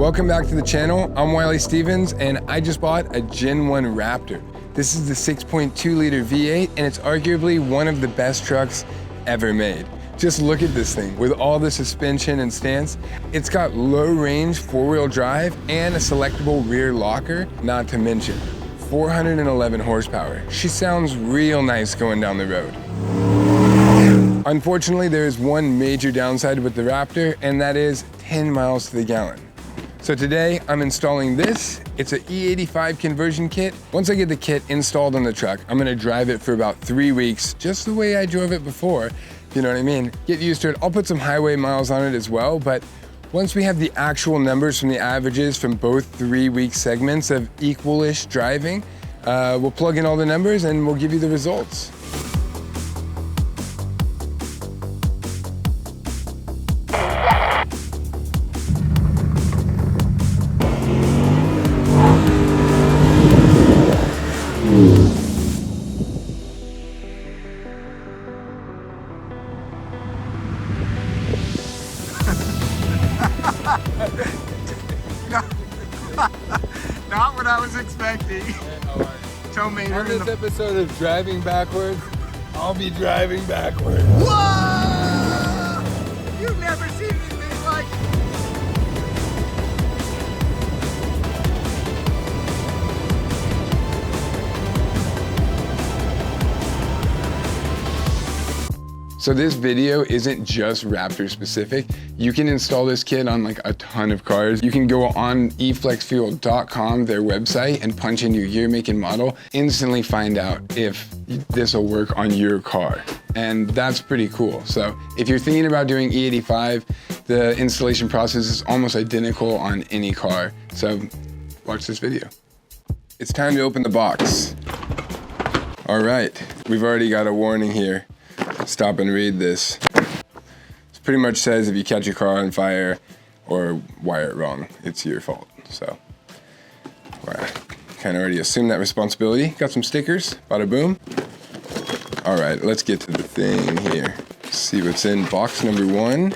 Welcome back to the channel. I'm Wiley Stevens and I just bought a Gen 1 Raptor. This is the 6.2 liter V8 and it's arguably one of the best trucks ever made. Just look at this thing with all the suspension and stance. It's got low range 4-wheel drive and a selectable rear locker, not to mention 411 horsepower. She sounds real nice going down the road. Unfortunately, there is one major downside with the Raptor, and that is 10 miles to the gallon. So today I'm installing this. It's an E85 conversion kit. Once I get the kit installed on the truck, I'm gonna drive it for about 3 weeks, just the way I drove it before, you know what I mean? Get used to it. I'll put some highway miles on it as well, but once we have the actual numbers from the averages from both 3-week segments of equal-ish driving, we'll plug in all the numbers and we'll give you the results. Not what I was expecting. On this episode of Driving Backwards, I'll be driving backwards. Whoa! You've never seen anything like it. So this video isn't just Raptor specific. You can install this kit on like a ton of cars. You can go on eflexfuel.com, their website, and punch in your year, make, and model, instantly find out if this will work on your car. And that's pretty cool. So if you're thinking about doing E85, the installation process is almost identical on any car. So watch this video. It's time to open the box. All right, we've already got a warning here. Stop and read this. It pretty much says if you catch your car on fire or wire it wrong, it's your fault. So, well, kind of already assumed that responsibility. Got some stickers, bada boom. All right, let's get to the thing here. See what's in box number 1.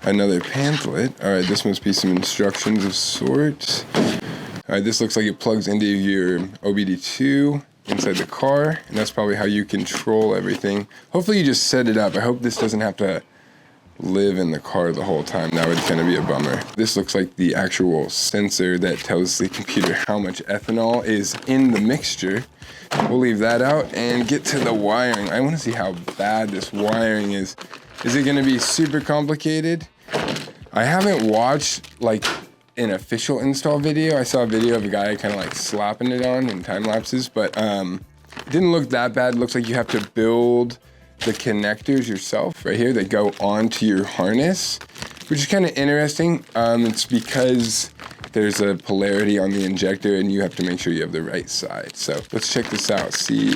Another pamphlet. All right, this must be some instructions of sorts. All right, this looks like it plugs into your OBD2 inside the car, and that's probably how you control everything. Hopefully you just set it up. I hope this doesn't have to live in the car the whole time. That would kind of be a bummer. This looks like the actual sensor that tells the computer how much ethanol is in the mixture. We'll leave that out and get to the wiring. I want to see how bad this wiring is. Is it going to be super complicated? I haven't watched like an official install video. I saw a video of a guy kind of like slapping it on in time lapses, but it didn't look that bad. It looks like you have to build the connectors yourself right here that go onto your harness, which is kind of interesting. It's because there's a polarity on the injector and you have to make sure you have the right side. So let's check this out, see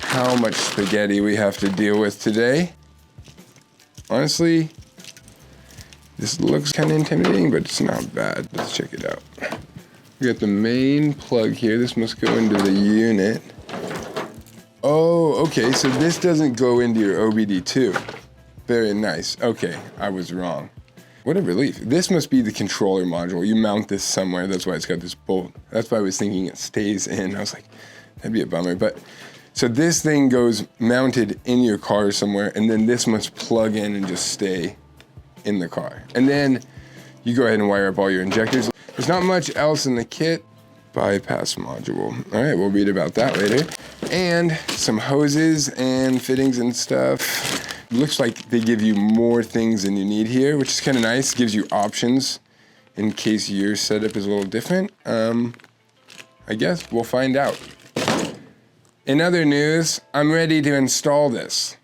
how much spaghetti we have to deal with today. Honestly, this looks kind of intimidating, but it's not bad. Let's check it out. We got the main plug here. This must go into the unit. Oh, okay, so this doesn't go into your OBD2. Very nice. Okay, I was wrong. What a relief. This must be the controller module. You mount this somewhere. That's why it's got this bolt. That's why I was thinking it stays in. I was like, that'd be a bummer. But so this thing goes mounted in your car somewhere, and then this must plug in and just stay in the car. And then you go ahead and wire up all your injectors. There's not much else in the kit. Bypass module. All right, we'll read about that later. And some hoses and fittings and stuff. It looks like they give you more things than you need here, which is kind of nice. Gives you options in case your setup is a little different. I guess we'll find out. In other news, I'm ready to install this.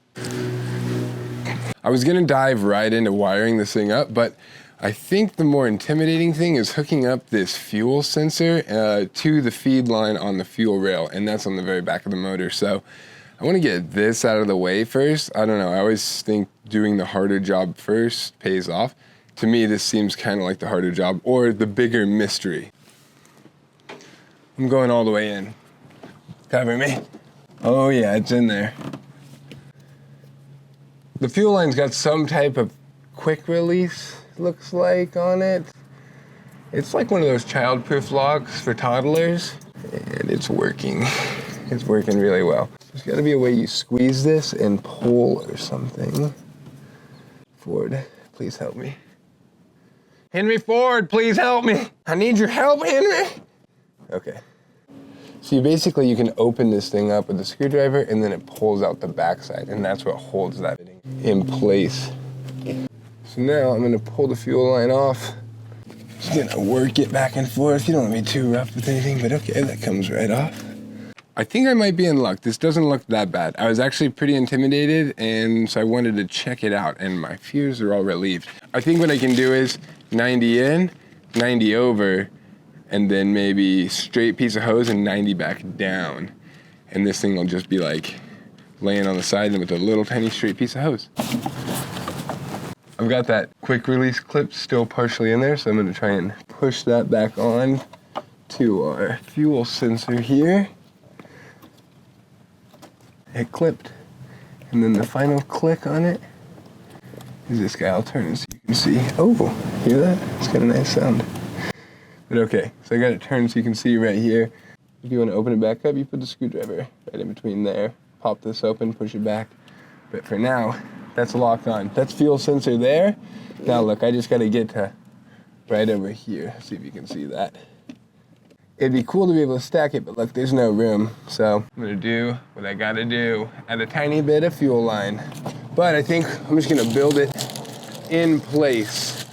I was gonna dive right into wiring this thing up, but I think the more intimidating thing is hooking up this fuel sensor to the feed line on the fuel rail, and that's on the very back of the motor. So I want to get this out of the way first. I don't know, I always think doing the harder job first pays off. To me, this seems kind of like the harder job or the bigger mystery. I'm going all the way in. Cover me. Oh yeah, it's in there. The fuel line's got some type of quick release, looks like, on it. It's like one of those child-proof locks for toddlers, and it's working. It's working really well. There's gotta be a way you squeeze this and pull or something. Ford, please help me. Henry Ford, please help me. I need your help, Henry. Okay. So you can open this thing up with a screwdriver and then it pulls out the backside, and that's what holds that in place. So now I'm gonna pull the fuel line off. Just gonna work it back and forth. You don't want to be too rough with anything, but okay, that comes right off. I think I might be in luck. This doesn't look that bad. I was actually pretty intimidated, and so I wanted to check it out, and my fears are all relieved. I think what I can do is 90 in, 90 over, and then maybe straight piece of hose and 90 back down. And this thing will just be like laying on the side and with a little tiny straight piece of hose. I've got that quick release clip still partially in there, so I'm gonna try and push that back on to our fuel sensor here. It clipped. And then the final click on it is this guy. I'll turn it so you can see. Oh, hear that? It's got a nice sound. But okay, so I got it turned so you can see right here. If you want to open it back up, you put the screwdriver right in between there. Pop this open, push it back. But for now, that's locked on. That's fuel sensor there. Now look, I just got to get to right over here. See if you can see that. It'd be cool to be able to stack it, but look, there's no room. So I'm gonna do what I gotta do. Add a tiny bit of fuel line. But I think I'm just gonna build it in place.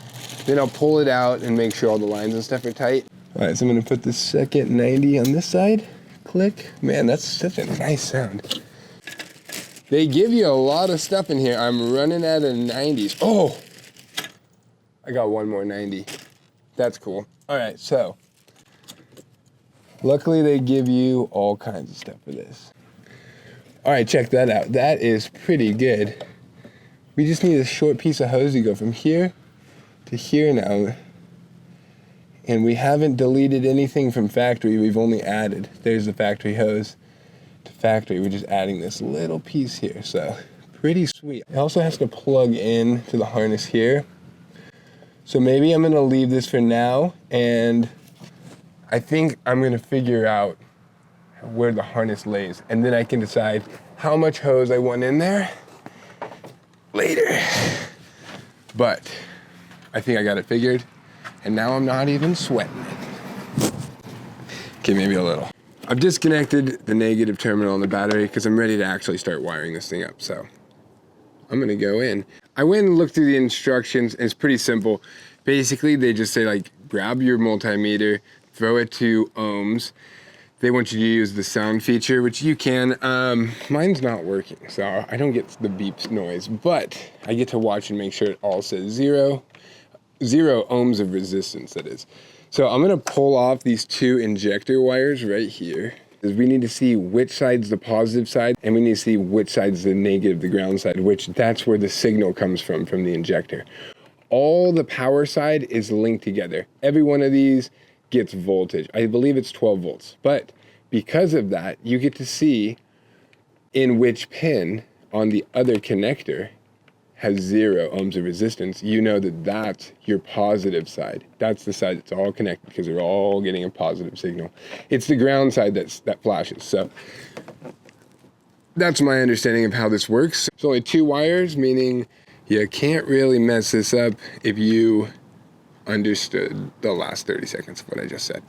Then I'll pull it out and make sure all the lines and stuff are tight. All right, so I'm gonna put the second 90 on this side. Click. Man, that's such a nice sound. They give you a lot of stuff in here. I'm running out of 90s. Oh, I got one more 90. That's cool. All right, so luckily they give you all kinds of stuff for this. All right, check that out. That is pretty good. We just need a short piece of hose to go from here to here now. And we haven't deleted anything from factory. We've only added. There's the factory hose to factory. We're just adding this little piece here. So pretty sweet. It also has to plug in to the harness here. So maybe I'm gonna leave this for now, and I think I'm gonna figure out where the harness lays, and then I can decide how much hose I want in there later. But I think I got it figured, and now I'm not even sweating it. Okay, maybe a little. I've disconnected the negative terminal on the battery because I'm ready to actually start wiring this thing up, so I'm gonna go in. I went and looked through the instructions, and it's pretty simple. Basically, they just say, like, grab your multimeter, throw it to ohms. They want you to use the sound feature, which you can. Mine's not working, so I don't get the beep noise, but I get to watch and make sure it all says zero ohms of resistance, that is. So I'm gonna pull off these two injector wires right here. We need to see which side's the positive side, and we need to see which side's the negative, the ground side, which that's where the signal comes from the injector. All the power side is linked together. Every one of these gets voltage. I believe it's 12 volts. But because of that, you get to see in which pin on the other connector has 0 ohms of resistance. You know that that's your positive side. That's the side that's all connected because they're all getting a positive signal. It's the ground side that flashes. So that's my understanding of how this works. It's only 2 wires, meaning you can't really mess this up if you understood the last 30 seconds of what I just said.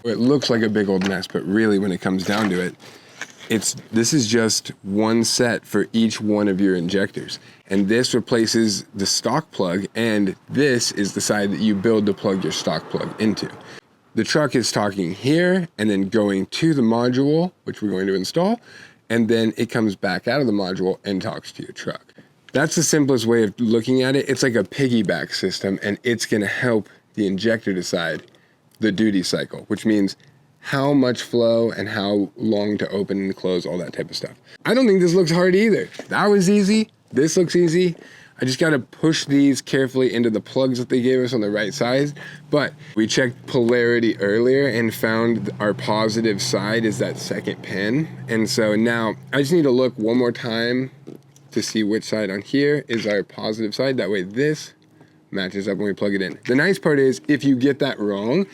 It looks like a big old mess, but really when it comes down to it, this is just one set for each one of your injectors. And this replaces the stock plug, and this is the side that you build to plug your stock plug into. The truck is talking here and then going to the module, which we're going to install, and then it comes back out of the module and talks to your truck. That's the simplest way of looking at it. It's like a piggyback system, and it's gonna help the injector decide the duty cycle, which means how much flow and how long to open and close, all that type of stuff. I don't think this looks hard either. That was easy. This looks easy. I just gotta push these carefully into the plugs that they gave us on the right side. But we checked polarity earlier and found our positive side is that second pin. And so now I just need to look one more time to see which side on here is our positive side. That way this matches up when we plug it in. The nice part is if you get that wrong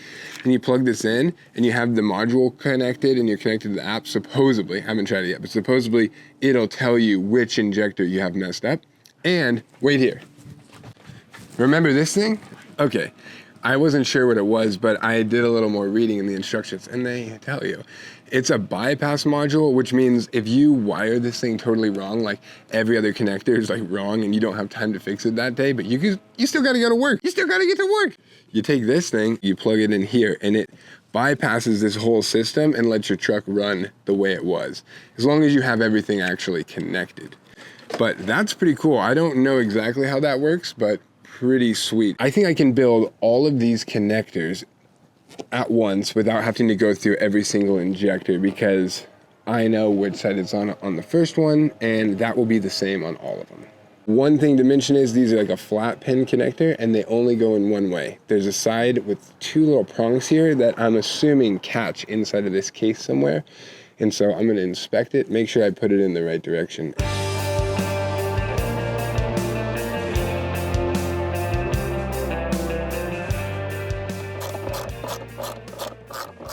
and you plug this in and you have the module connected and you're connected to the app, supposedly, I haven't tried it yet, but supposedly it'll tell you which injector you have messed up. And wait here. Remember this thing? Okay. I wasn't sure what it was, but I did a little more reading in the instructions and they tell you. It's a bypass module, which means if you wire this thing totally wrong, like every other connector is like wrong and you don't have time to fix it that day, but you still gotta go to work. You still gotta get to work. You take this thing, you plug it in here and it bypasses this whole system and lets your truck run the way it was, as long as you have everything actually connected. But that's pretty cool. I don't know exactly how that works, but pretty sweet. I think I can build all of these connectors at once without having to go through every single injector, because I know which side it's on the first one, and that will be the same on all of them. One thing to mention is these are like a flat pin connector and they only go in one way. There's a side with two little prongs here that I'm assuming catch inside of this case somewhere. And so I'm gonna inspect it, make sure I put it in the right direction.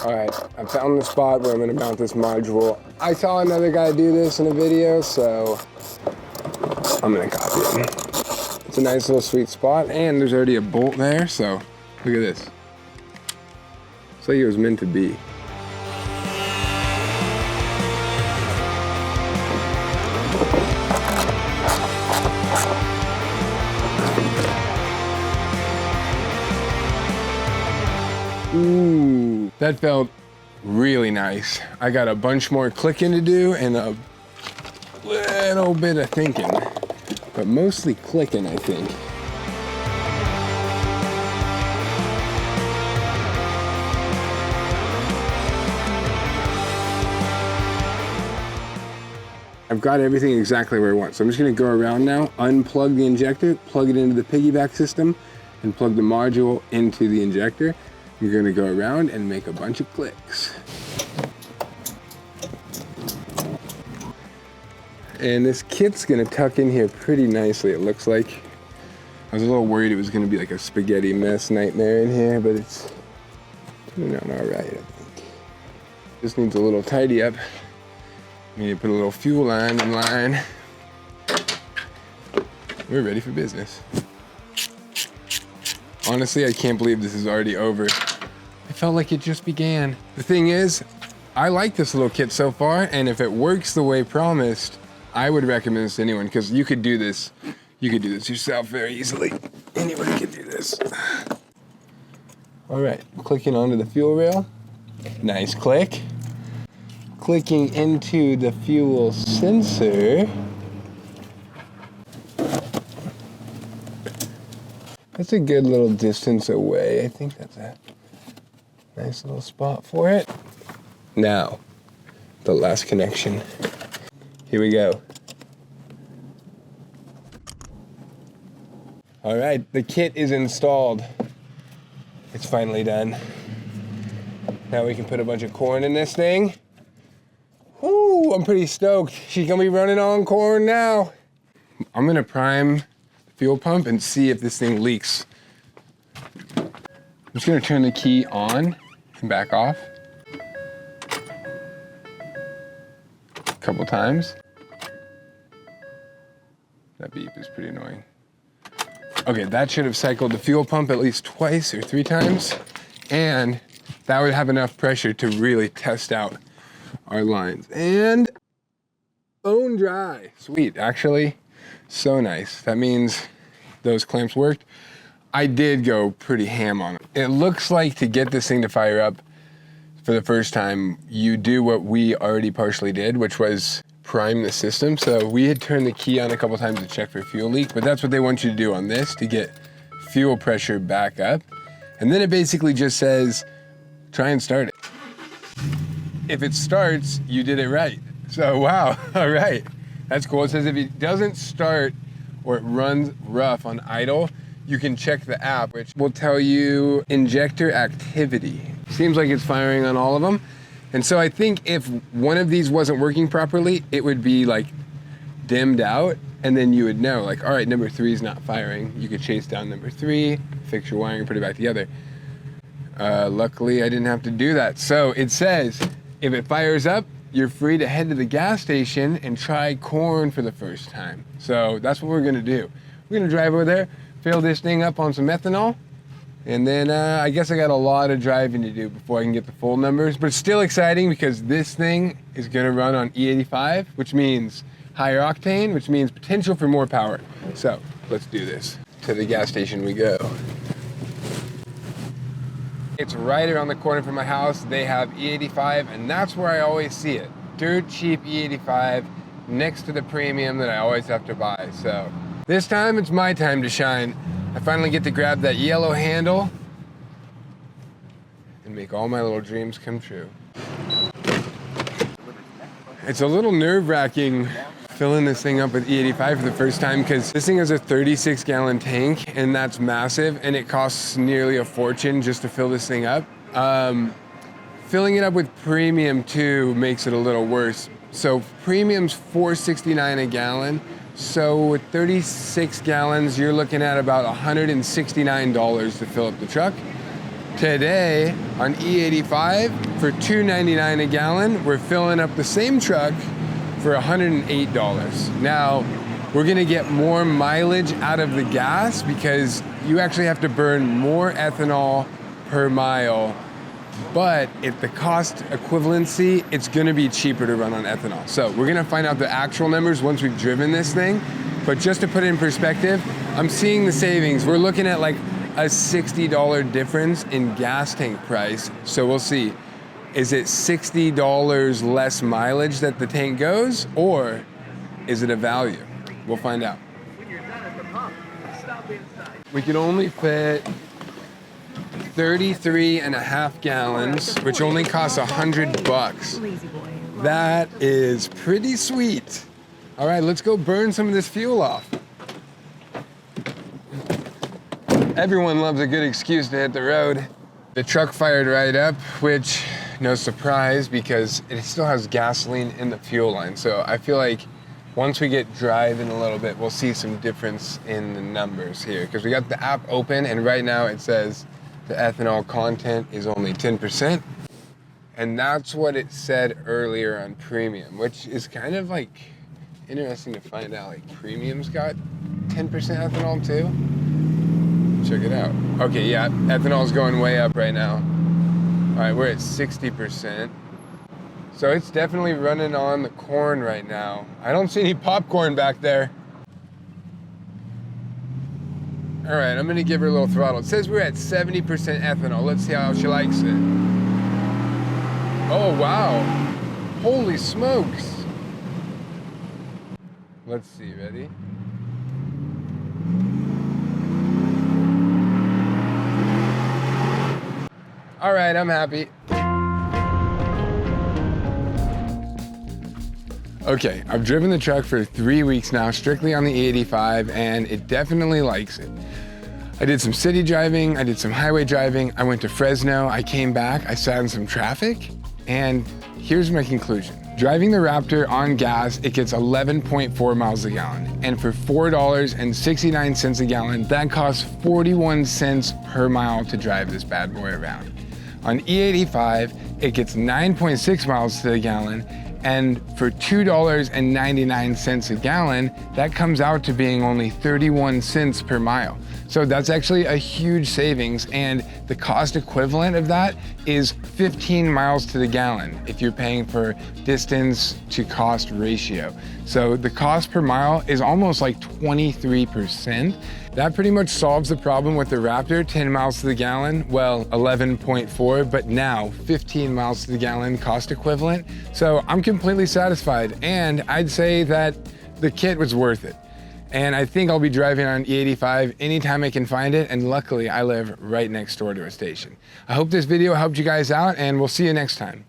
All right, I found the spot where I'm gonna mount this module. I saw another guy do this in a video, so I'm gonna copy him. It's a nice little sweet spot, and there's already a bolt there, so look at this. It's like it was meant to be. Ooh, that felt really nice. I got a bunch more clicking to do and a little bit of thinking, but mostly clicking, I think. I've got everything exactly where I want, so I'm just gonna go around now, unplug the injector, plug it into the piggyback system, and plug the module into the injector. You're gonna go around and make a bunch of clicks. And this kit's gonna tuck in here pretty nicely, it looks like. I was a little worried it was gonna be like a spaghetti mess nightmare in here, but it's turning out all right, I think. Just needs a little tidy up. We need to put a little fuel line in line. We're ready for business. Honestly, I can't believe this is already over. I felt like it just began. The thing is, I like this little kit so far, and if it works the way promised, I would recommend this to anyone, because you could do this. You could do this yourself very easily. Anyone can do this. All right, clicking onto the fuel rail. Nice click. Clicking into the fuel sensor. That's a good little distance away. I think that's a nice little spot for it. Now, the last connection. Here we go. All right, the kit is installed. It's finally done. Now we can put a bunch of corn in this thing. Woo, I'm pretty stoked. She's gonna be running on corn now. I'm gonna prime the fuel pump and see if this thing leaks. I'm just gonna turn the key on and back off a couple times. That beep is pretty annoying. Okay, that should have cycled the fuel pump at least twice or 3 times, and that would have enough pressure to really test out our lines. And bone dry. Sweet, actually, so nice. That means those clamps worked. I did go pretty ham on it. It looks like to get this thing to fire up for the first time, you do what we already partially did, which was prime the system. So we had turned the key on a couple times to check for fuel leak, but that's what they want you to do on this to get fuel pressure back up. And then it basically just says, try and start it. If it starts, you did it right. So wow, all right. That's cool. It says if it doesn't start or it runs rough on idle, you can check the app, which will tell you injector activity. Seems like it's firing on all of them. And so I think if one of these wasn't working properly, it would be like dimmed out, and then you would know, like, all right, number 3 is not firing. You could chase down number 3, fix your wiring, put it back together. Luckily, I didn't have to do that. So it says, if it fires up, you're free to head to the gas station and try corn for the first time. So that's what we're gonna do. We're gonna drive over there, fill this thing up on some ethanol, and then I guess I got a lot of driving to do before I can get the full numbers, but it's still exciting because this thing is gonna run on E85, which means higher octane, which means potential for more power. So let's do this. To the gas station we go. It's right around the corner from my house. They have E85, and that's where I always see it. Dirt cheap E85 next to the premium that I always have to buy. So this time it's my time to shine. I finally get to grab that yellow handle and make all my little dreams come true. It's a little nerve-wracking filling this thing up with E85 for the first time because this thing has a 36-gallon tank, and that's massive, and it costs nearly a fortune just to fill this thing up. Filling it up with premium too makes it a little worse. So premium's $4.69 a gallon. So with 36 gallons, you're looking at about $169 to fill up the truck. Today on E85 for $2.99 a gallon, we're filling up the same truck for $108. Now, we're gonna get more mileage out of the gas because you actually have to burn more ethanol per mile, but at the cost equivalency, it's gonna be cheaper to run on ethanol. So we're gonna find out the actual numbers once we've driven this thing, but just to put it in perspective, I'm seeing the savings. We're looking at like a $60 difference in gas tank price, so we'll see. Is it $60 less mileage that the tank goes, or is it a value? We'll find out. We can only fit 33.5 gallons, which only costs $100. That is pretty sweet. All right, let's go burn some of this fuel off. Everyone loves a good excuse to hit the road. The truck fired right up, which no surprise because it still has gasoline in the fuel line. So I feel like once we get driving a little bit, we'll see some difference in the numbers here because we got the app open and right now it says the ethanol content is only 10%. And that's what it said earlier on premium, which is kind of like interesting to find out. Like premium's got 10% ethanol too. Check it out. Okay, yeah, ethanol's going way up right now. All right, we're at 60%. So it's definitely running on the corn right now. I don't see any popcorn back there. All right, I'm gonna give her a little throttle. It says we're at 70% ethanol. Let's see how she likes it. Oh, wow. Holy smokes. Let's see, ready? All right, I'm happy. Okay, I've driven the truck for 3 weeks now, strictly on the E85, and it definitely likes it. I did some city driving, I did some highway driving, I went to Fresno, I came back, I sat in some traffic, and here's my conclusion. Driving the Raptor on gas, it gets 11.4 miles a gallon. And for $4.69 a gallon, that costs 41 cents per mile to drive this bad boy around. On E85, it gets 9.6 miles to the gallon, and for $2.99 a gallon, that comes out to being only 31 cents per mile. So that's actually a huge savings, and the cost equivalent of that is 15 miles to the gallon if you're paying for distance to cost ratio. So the cost per mile is almost like 23%. That pretty much solves the problem with the Raptor, 10 miles to the gallon, well, 11.4, but now 15 miles to the gallon cost equivalent. So I'm completely satisfied, and I'd say that the kit was worth it. And I think I'll be driving on E85 anytime I can find it, and luckily I live right next door to a station. I hope this video helped you guys out, and we'll see you next time.